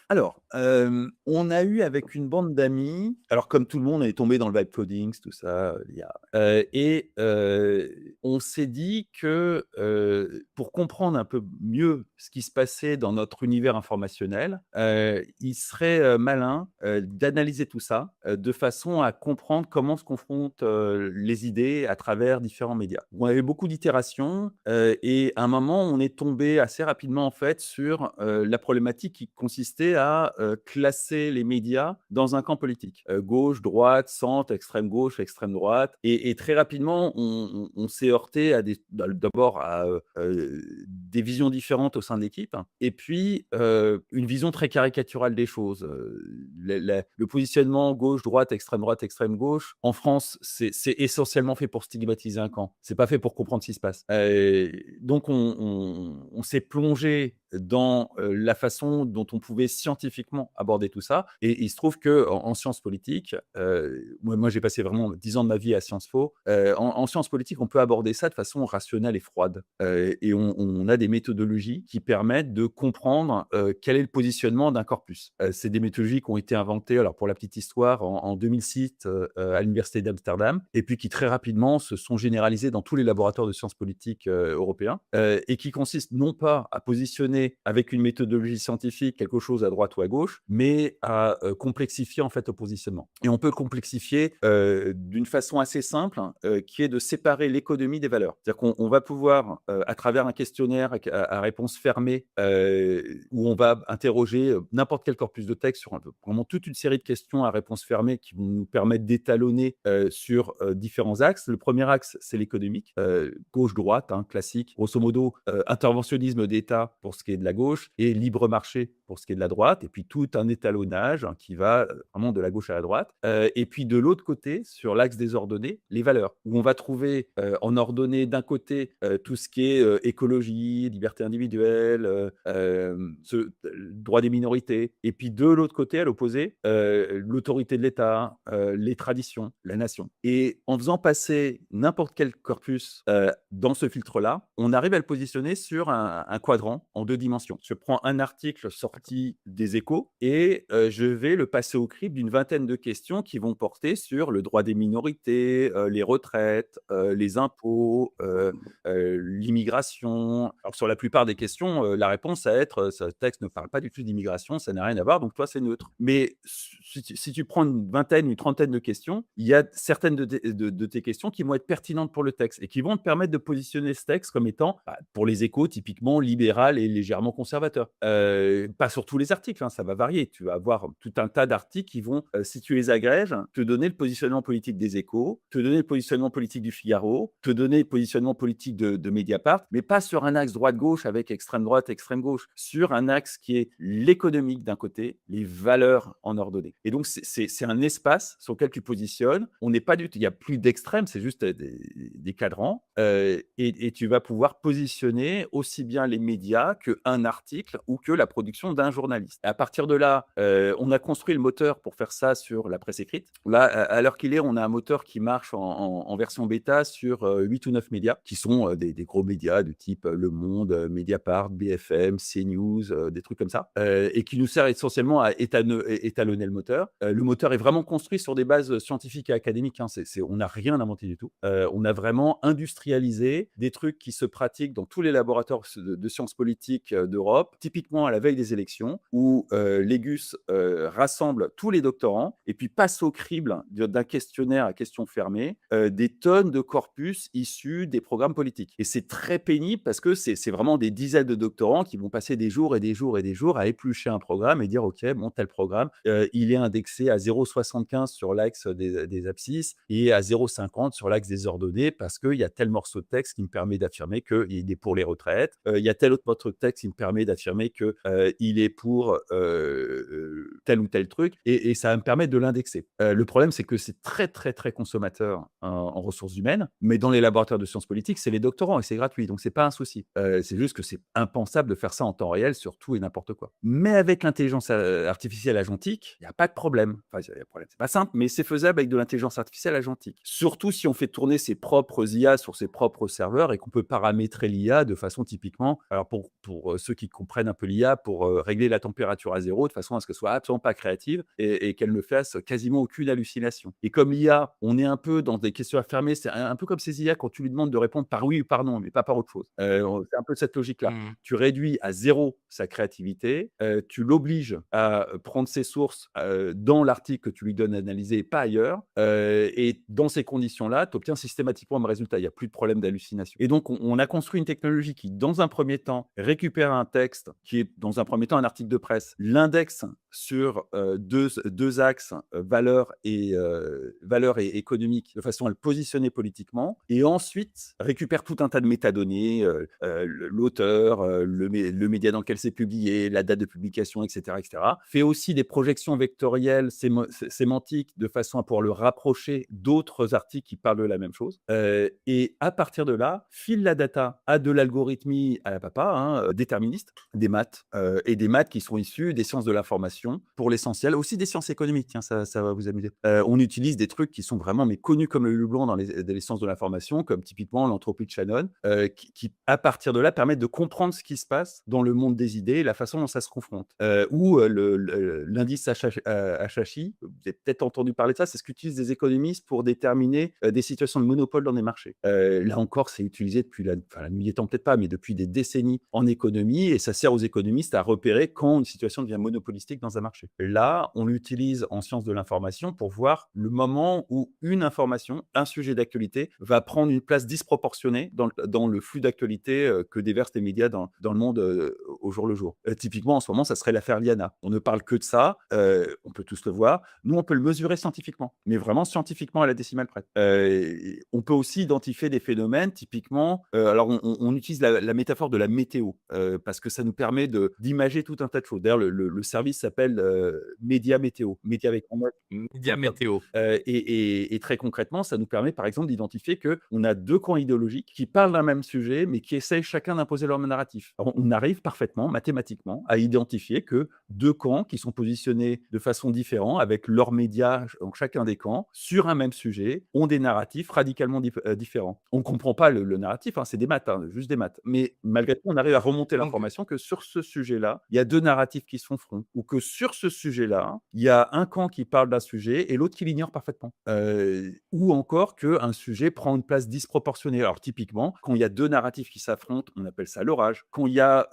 Alors, on a eu avec une bande d'amis, alors comme tout le monde, on est tombé dans le vibe coding, tout ça, il y a on s'est dit que, pour comprendre un peu mieux ce qui se passait dans notre univers informationnel, il serait, malin, d'analyser tout ça, de façon à comprendre comment se confrontent, les idées à travers différents médias. On avait beaucoup d'itérations, et à un moment, on est tombé assez rapidement, en fait, sur, la problématique qui consistait à, classer les médias dans un camp politique. Gauche, droite, centre, extrême gauche, extrême droite et très rapidement, on s'est heurté à d'abord à, des visions différentes au sein de l'équipe et puis, une vision très caricaturale des choses. Le positionnement gauche-droite, extrême gauche, en France, c'est essentiellement fait pour stigmatiser un camp. C'est pas fait pour comprendre ce qui se passe. Donc on s'est plongé dans, la façon dont on pouvait scientifiquement aborder tout ça et il se trouve qu'en sciences politiques, moi j'ai passé vraiment 10 ans de ma vie à Sciences Po, en sciences politiques, on peut aborder ça de façon rationnelle et froide, et on a des méthodologies qui permettent de comprendre, quel est le positionnement d'un corpus. C'est des méthodologies qui ont été inventées, alors pour la petite histoire, en 2006, à l'université d'Amsterdam et puis qui très rapidement se sont généralisées dans tous les laboratoires de sciences politiques, européens, et qui consistent non pas à positionner avec une méthodologie scientifique quelque chose à droite ou à gauche, mais à, complexifier en fait le positionnement et on peut le complexifier, d'une façon assez simple, qui est de séparer l'économie des valeurs. C'est-à-dire qu'on va pouvoir, à travers un questionnaire à réponse fermée, où on va interroger, n'importe quel corpus de texte sur un peu vraiment toute une série de questions à réponse fermée qui vont nous permettre d'étalonner, sur, différents axes. Le premier axe, c'est l'économique, gauche-droite, hein, classique. Grosso modo, interventionnisme d'État pour ce qui est de la gauche et libre marché pour ce qui est de la droite et puis tout un étalonnage, hein, qui va, vraiment de la gauche à la droite. Et puis de l'autre côté, sur l'axe des ordonnées, les valeurs, où on va trouver, en ordonnée d'un côté, tout ce qui est, écologie, liberté individuelle, droit des minorités et puis de l'autre côté, à l'opposé, l'autorité de l'État, les traditions, la nation et en faisant passer n'importe quel corpus, dans ce filtre-là, on arrive à le positionner sur un quadrant en 2 dimensions. Je prends un article sorti des Échos et je vais le passer au crible d'une vingtaine de questions qui vont porter sur le droit des minorités, les retraites, les impôts, l'immigration. Alors sur la plupart des questions, la réponse va être, «Ce texte ne parle pas du tout d'immigration, ça n'a rien à voir, donc toi c'est neutre». Mais si tu prends une vingtaine, une trentaine de questions, il y a certaines de tes questions qui vont être pertinentes pour le texte et qui vont te permettre de positionner ce texte comme étant, bah, pour les Échos, typiquement libéral et légèrement conservateur. Pas sur tous les articles, hein, ça va varier. Tu vas avoir tout un tas d'articles qui vont, si tu les agrèges, te donner le positionnement politique des Échos, te donner le positionnement politique du Figaro, te donner le positionnement politique de Mediapart, mais pas sur un axe droite-gauche avec extrême droite, extrême gauche, sur un axe qui est l'économique d'un côté, les valeurs en ordonnée. Et donc c'est un espace sur lequel tu positionnes. On n'est pas du tout, il y a plus d'extrêmes, c'est juste des cadrans, et tu vas pouvoir positionner aussi bien les médias qu'un article ou que la production d'un journaliste. À partir de là, on a construit le moteur pour faire ça sur la presse écrite. Là, à l'heure qu'il est, on a un moteur qui marche en version bêta sur, 8 ou 9 médias qui sont, des gros médias de type, Le Monde, Mediapart, BFM, CNews, des trucs comme ça, et qui nous sert essentiellement à étalonner le moteur. Le moteur est vraiment construit sur des bases, scientifiques et académiques, hein. On n'a rien inventé du tout. On a vraiment industrialisé des trucs qui se pratiquent dans tous les laboratoires de sciences politiques, d'Europe, typiquement à la veille des élections où, Légus, rassemble tous les doctorants et puis passe au crible d'un questionnaire à questions fermées, des tonnes de corpus issus des programmes politiques et c'est très pénible parce que c'est vraiment des dizaines de doctorants qui vont passer des jours et des jours et des jours à éplucher un programme et dire: «OK, bon, tel programme, il est indexé à 0,75 sur l'axe des abscisses et à 0,50 sur l'axe des ordonnées parce qu'il y a tel morceau de texte qui me permet d'affirmer qu'il est pour les retraites. Il y a tel autre morceau de texte qui me permet d'affirmer que, il est pour, tel ou tel truc et ça va me permettre de l'indexer». Le problème, c'est que c'est très, très, très consommateur en ressources humaines, mais dans les laboratoires de sciences politiques, c'est les doctorants et c'est gratuit, donc c'est pas un souci. C'est juste que c'est impensable de faire ça en temps réel sur tout et n'importe quoi. Mais avec l'intelligence, artificielle agentique, il y a pas de problème. Enfin, il y a problème, c'est pas simple, mais c'est faisable avec de l'intelligence artificielle agentique. Surtout si on fait tourner ses propres IA sur ses propres serveurs et qu'on peut paramétrer l'IA de façon typiquement alors pour ceux qui comprennent un peu l'IA, pour régler la température à zéro de façon à ce qu'elle soit absolument pas créative et qu'elle ne fasse quasiment aucune hallucination. Et comme l'IA, on est un peu dans des questions fermées, c'est un peu comme ces IA quand tu lui demandes de répondre par oui ou par non, mais pas par autre chose. C'est un peu cette logique-là. Mmh. Tu réduis à zéro sa créativité, tu l'obliges à prendre ses sources dans l'article que tu lui donnes à analyser et pas ailleurs. Et dans ces conditions-là, tu obtiens systématiquement le résultat. Il n'y a plus de problème d'hallucination. Et donc, on a construit une technologie qui, dans un premier temps, récupère un texte qui est, dans un premier temps, un article de presse, l'indexe sur deux axes, valeur et économique, de façon à le positionner politiquement, et ensuite récupère tout un tas de métadonnées, l'auteur, le média dans lequel c'est publié, la date de publication, etc., etc. Fait aussi des projections vectorielles sémantiques de façon à pouvoir le rapprocher d'autres articles qui parlent de la même chose. Et à partir de là, file la data à de l'algorithmie à la papa, déterministe, des maths, et des maths qui sont issus des sciences de l'information pour l'essentiel, aussi des sciences économiques, tiens, ça va vous amuser. On utilise des trucs qui sont vraiment mais connus comme le blanc dans les sciences de l'information, comme typiquement l'entropie de Shannon, qui, à partir de là, permettent de comprendre ce qui se passe dans le monde des idées et la façon dont ça se confronte. Ou l'indice Achashi, vous avez peut-être entendu parler de ça, c'est ce qu'utilisent des économistes pour déterminer des situations de monopole dans des marchés. Là encore, c'est utilisé depuis la nuit des temps, peut-être pas, mais depuis des décennies en économie, et ça sert aux économistes à repérer quand une situation devient monopolistique dans un marché. Là, on l'utilise en sciences de l'information pour voir le moment où une information, un sujet d'actualité, va prendre une place disproportionnée dans le flux d'actualité que déversent les médias dans le monde au jour le jour. Typiquement, en ce moment, ça serait l'affaire Liana. On ne parle que de ça, on peut tous le voir. Nous, on peut le mesurer scientifiquement, mais vraiment scientifiquement à la décimale près. On peut aussi identifier des phénomènes, typiquement, alors on utilise la métaphore de la météo, parce que ça nous permet d'imager tout un tas de choses. D'ailleurs, le service s'appelle Média Météo, média avec un Média météo. et très concrètement, ça nous permet, par exemple, d'identifier qu'on a deux camps idéologiques qui parlent d'un même sujet, mais qui essayent chacun d'imposer leur narratif. Alors, on arrive parfaitement, mathématiquement, à identifier que deux camps qui sont positionnés de façon différente, avec leurs médias, donc chacun des camps, sur un même sujet, ont des narratifs radicalement différents. On ne comprend pas le narratif, c'est des maths, juste des maths. Mais malgré tout, on arrive à remonter Donc, l'information que sur ce sujet-là, il y a deux narratifs qui se font front, ou que sur ce sujet-là, il y a un camp qui parle d'un sujet et l'autre qui l'ignore parfaitement. Ou encore qu'un sujet prend une place disproportionnée. Alors typiquement, quand il y a deux narratifs qui s'affrontent, on appelle ça l'orage. Quand il y a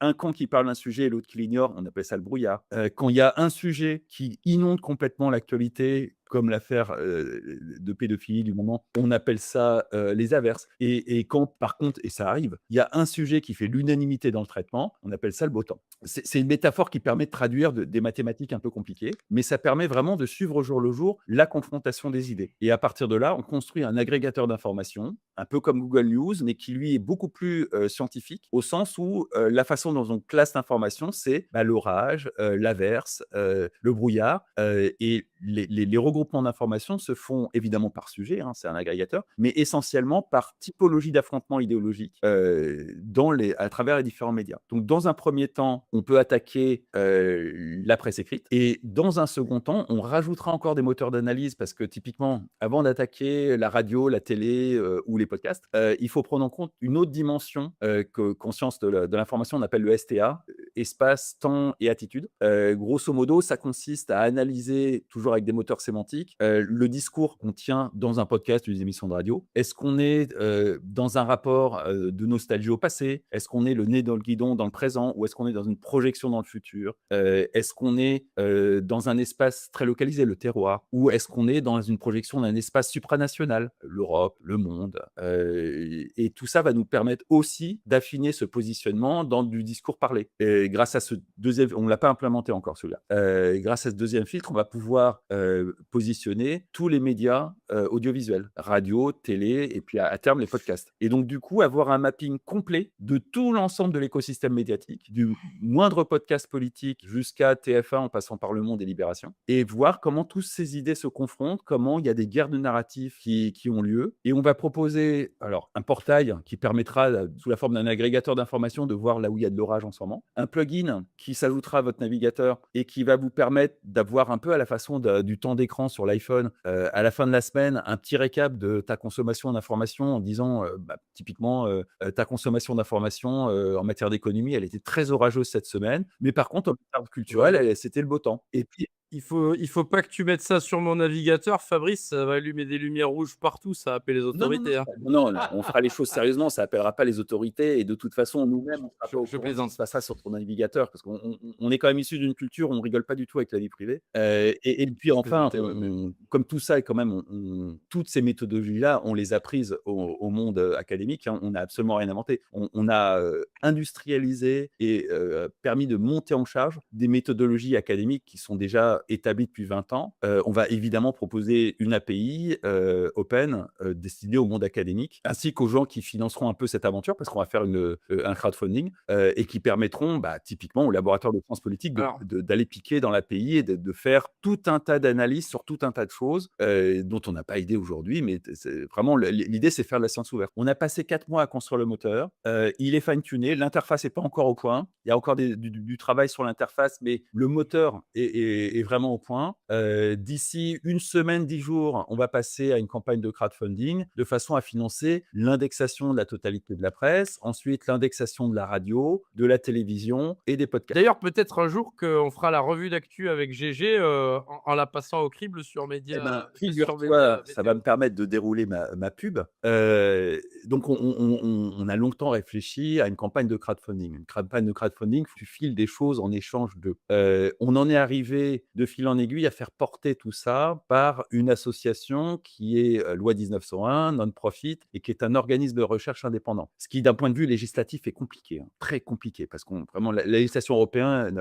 un camp qui parle d'un sujet et l'autre qui l'ignore, on appelle ça le brouillard. Quand il y a un sujet qui inonde complètement l'actualité, comme l'affaire de pédophilie du moment, on appelle ça les averses. Et quand, par contre, et ça arrive, il y a un sujet qui fait l'unanimité dans le traitement, on appelle ça le beau temps. C'est une métaphore qui permet de traduire des mathématiques un peu compliquées, mais ça permet vraiment de suivre au jour le jour la confrontation des idées. Et à partir de là, on construit un agrégateur d'informations, un peu comme Google News, mais qui lui est beaucoup plus scientifique, au sens où la façon dont on classe l'information, c'est l'orage, l'averse, le brouillard, et les regroupements d'informations se font évidemment par sujet, c'est un agrégateur, mais essentiellement par typologie d'affrontement idéologique à travers les différents médias. Donc, dans un premier temps, on peut attaquer la presse écrite, et dans un second temps, on rajoutera encore des moteurs d'analyse, parce que typiquement, avant d'attaquer la radio, la télé ou les podcasts, il faut prendre en compte une autre dimension qu'en sciences de l'information, on appelle le STA, espace, temps et attitude. Grosso modo, ça consiste à analyser, toujours avec des moteurs sémantiques, le discours qu'on tient dans un podcast ou des émissions de radio. Est-ce qu'on est dans un rapport de nostalgie au passé? Est-ce qu'on est le nez dans le guidon dans le présent? Ou est-ce qu'on est dans une projection dans le futur? Est-ce qu'on est dans un espace très localisé, le terroir? Ou est-ce qu'on est dans une projection d'un espace supranational, l'Europe, le monde? Et tout ça va nous permettre aussi d'affiner ce positionnement dans du discours parlé. Et grâce à ce deuxième, on ne l'a pas implémenté encore celui-là, grâce à ce deuxième filtre, on va pouvoir positionner tous les médias audiovisuels, radio, télé, et puis à terme les podcasts. Et donc du coup, avoir un mapping complet de tout l'ensemble de l'écosystème médiatique, du moindre podcast politique jusqu'à TF1 en passant par Le Monde et Libération, et voir comment toutes ces idées se confrontent, comment il y a des guerres de narratifs qui ont lieu. Et on va proposer alors un portail qui permettra, sous la forme d'un agrégateur d'informations, de voir là où il y a de l'orage en ce moment, un plugin qui s'ajoutera à votre navigateur et qui va vous permettre d'avoir un peu à la façon du temps d'écran sur l'iPhone, à la fin de la semaine, un petit récap de ta consommation d'informations en disant, typiquement, ta consommation d'informations, en matière d'économie, elle était très orageuse cette semaine, mais par contre, en matière culturelle, Ouais. c'était le beau temps. Et puis Il faut pas que tu mettes ça sur mon navigateur, Fabrice, ça va allumer des lumières rouges partout, ça va appeler les non, non, non, autorités, hein. non, on fera les choses sérieusement, ça appellera pas les autorités et de toute façon, nous-mêmes, on sera Je pas au je courant de ce qui plaisante. se passera sur ton navigateur parce qu'on est quand même issus d'une culture où on rigole pas du tout avec la vie privée. Et puis Je enfin, plaisantais, ouais, mais comme tout ça est quand même toutes ces méthodologies-là, on les a prises au monde, académique, hein. On n'a absolument rien inventé. On a, industrialisé et permis de monter en charge des méthodologies académiques qui sont déjà établies depuis 20 ans. On va évidemment proposer une API, open, destinée au monde académique, ainsi qu'aux gens qui financeront un peu cette aventure, parce qu'on va faire un crowdfunding, et qui permettront, typiquement au laboratoire de France Politique alors d'aller piquer dans l'API et de faire tout un tas d'analyses sur tout un tas de choses, dont on n'a pas idée aujourd'hui, mais c'est vraiment l'idée, c'est faire de la science ouverte. On a passé 4 mois à construire le moteur, il est fine-tuné, l'interface n'est pas encore au point, il y a encore du travail sur l'interface, mais le moteur est vraiment au point. D'ici une semaine, 10 jours, on va passer à une campagne de crowdfunding de façon à financer l'indexation de la totalité de la presse, ensuite l'indexation de la radio, de la télévision et des podcasts. d'ailleurs, peut-être un jour qu'on fera la revue d'actu avec GG, en la passant au crible sur Eh ben, Sur figure-toi, Média ça va VTO. me permettre de dérouler ma pub. Donc on a longtemps réfléchi à une campagne de crowdfunding. Une campagne de crowdfunding, tu files des choses en échange de. On en est arrivé de fil en aiguille à faire porter tout ça par une association qui est, loi 1901, non-profit et qui est un organisme de recherche indépendant. Ce qui, d'un point de vue législatif, est compliqué, hein, très compliqué parce qu'on vraiment la législation européenne,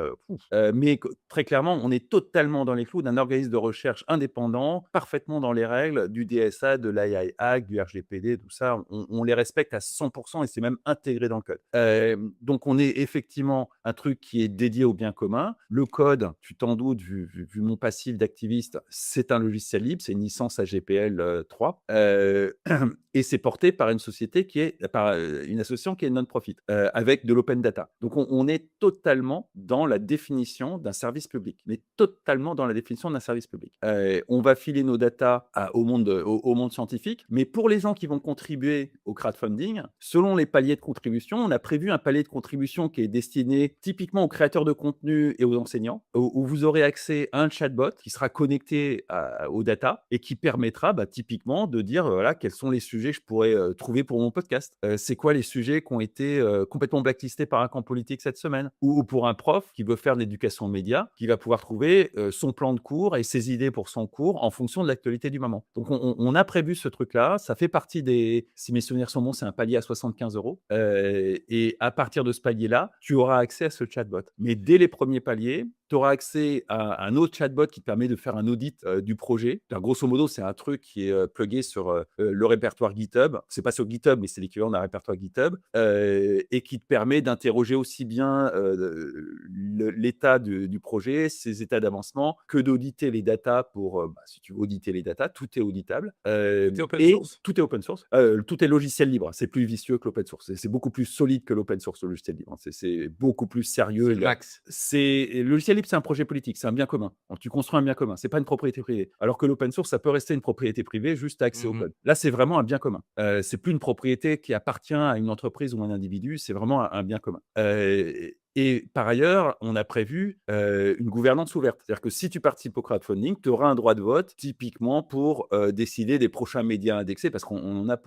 mais très clairement, on est totalement dans les clous d'un organisme de recherche indépendant, parfaitement dans les règles du DSA, de l'AI Act, du RGPD, tout ça. On les respecte à 100% et c'est même intégré dans le code. Donc, on est effectivement un truc qui est dédié au bien commun. Le code, tu t'en doutes, vu mon passif d'activiste, c'est un logiciel libre, c'est une licence AGPL 3. Et c'est porté par une société qui est, par une association qui est non-profit, avec de l'open data. Donc, on est totalement dans la définition d'un service public, mais totalement dans la définition d'un service public. On va filer nos data au monde scientifique, mais pour les gens qui vont contribuer au crowdfunding, selon les paliers de contribution, on a prévu un palier de contribution qui est destiné typiquement aux créateurs de contenu et aux enseignants, où vous aurez accès à un chatbot qui sera connecté aux data et qui permettra typiquement de dire voilà, quels sont les sujets que je pourrais trouver pour mon podcast. C'est quoi les sujets qui ont été complètement blacklistés par un camp politique cette semaine, ou pour un prof qui veut faire de l'éducation aux médias, qui va pouvoir trouver son plan de cours et ses idées pour son cours en fonction de l'actualité du moment. Donc, on a prévu ce truc-là. Ça fait partie si mes souvenirs sont bons, c'est un palier à 75 euros. Et à partir de ce palier-là, tu auras accès à ce chatbot. Mais dès les premiers paliers, tu auras accès à un autre chatbot qui te permet de faire un audit du projet. Alors, grosso modo, c'est un truc qui est plugué sur le répertoire GitHub. C'est pas sur GitHub, mais c'est l'équivalent d'un répertoire GitHub, et qui te permet d'interroger aussi bien l'état du projet, ses états d'avancement, que d'auditer les datas pour, si tu veux auditer les datas, tout est auditable. Tout est open Et source? tout est open source. Tout est logiciel libre. C'est plus vicieux que l'open source. C'est beaucoup plus solide que l'open source, le logiciel libre. C'est beaucoup plus sérieux. C'est le max. Le logiciel libre, c'est un projet politique, c'est un bien commun. Donc, tu construis un bien commun, c'est pas une propriété privée. Alors que l'open source, ça peut rester une propriété privée juste à accès au Mmh. code. Là, c'est vraiment un bien commun. C'est plus une propriété qui appartient à une entreprise ou à un individu, c'est vraiment un bien commun. Et par ailleurs, on a prévu une gouvernance ouverte. C'est-à-dire que si tu participes au crowdfunding, tu auras un droit de vote, typiquement pour décider des prochains médias indexés, parce qu'on en a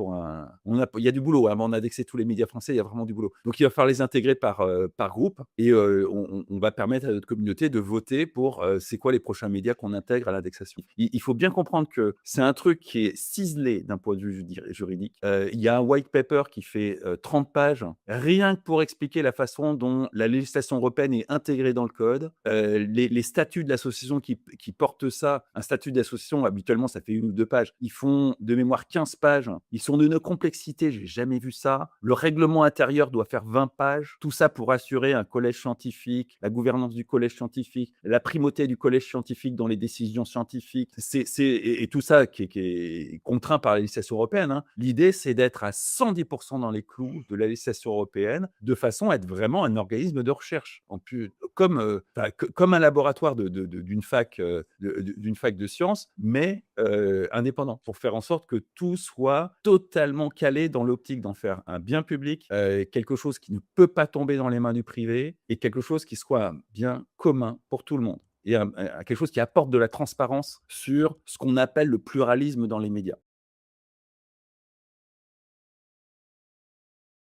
il y a du boulot. Avant d'indexer tous les médias français, il y a vraiment du boulot. Donc, il va falloir les intégrer par groupe, et on va permettre à notre communauté de voter pour c'est quoi les prochains médias qu'on intègre à l'indexation. Il faut bien comprendre que c'est un truc qui est ciselé d'un point de vue juridique. Il y a un white paper qui fait 30 pages, rien que pour expliquer la façon dont la législation européenne est intégrée dans le code, les statuts de l'association qui portent ça. Un statut d'association, habituellement, ça fait 1 ou 2 pages. Ils font de mémoire 15 pages. Ils sont d'une complexité, j'ai jamais vu ça. Le règlement intérieur doit faire 20 pages. Tout ça pour assurer un collège scientifique, la gouvernance du collège scientifique, la primauté du collège scientifique dans les décisions scientifiques. Et tout ça qui est contraint par la législation européenne, hein. L'idée, c'est d'être à 110% dans les clous de la législation européenne, de façon à être vraiment un organisme de recherche, en plus, comme, comme un laboratoire d'une fac, d'une fac de sciences, mais indépendant, pour faire en sorte que tout soit totalement calé dans l'optique d'en faire un bien public, quelque chose qui ne peut pas tomber dans les mains du privé et quelque chose qui soit un bien commun pour tout le monde et quelque chose qui apporte de la transparence sur ce qu'on appelle le pluralisme dans les médias.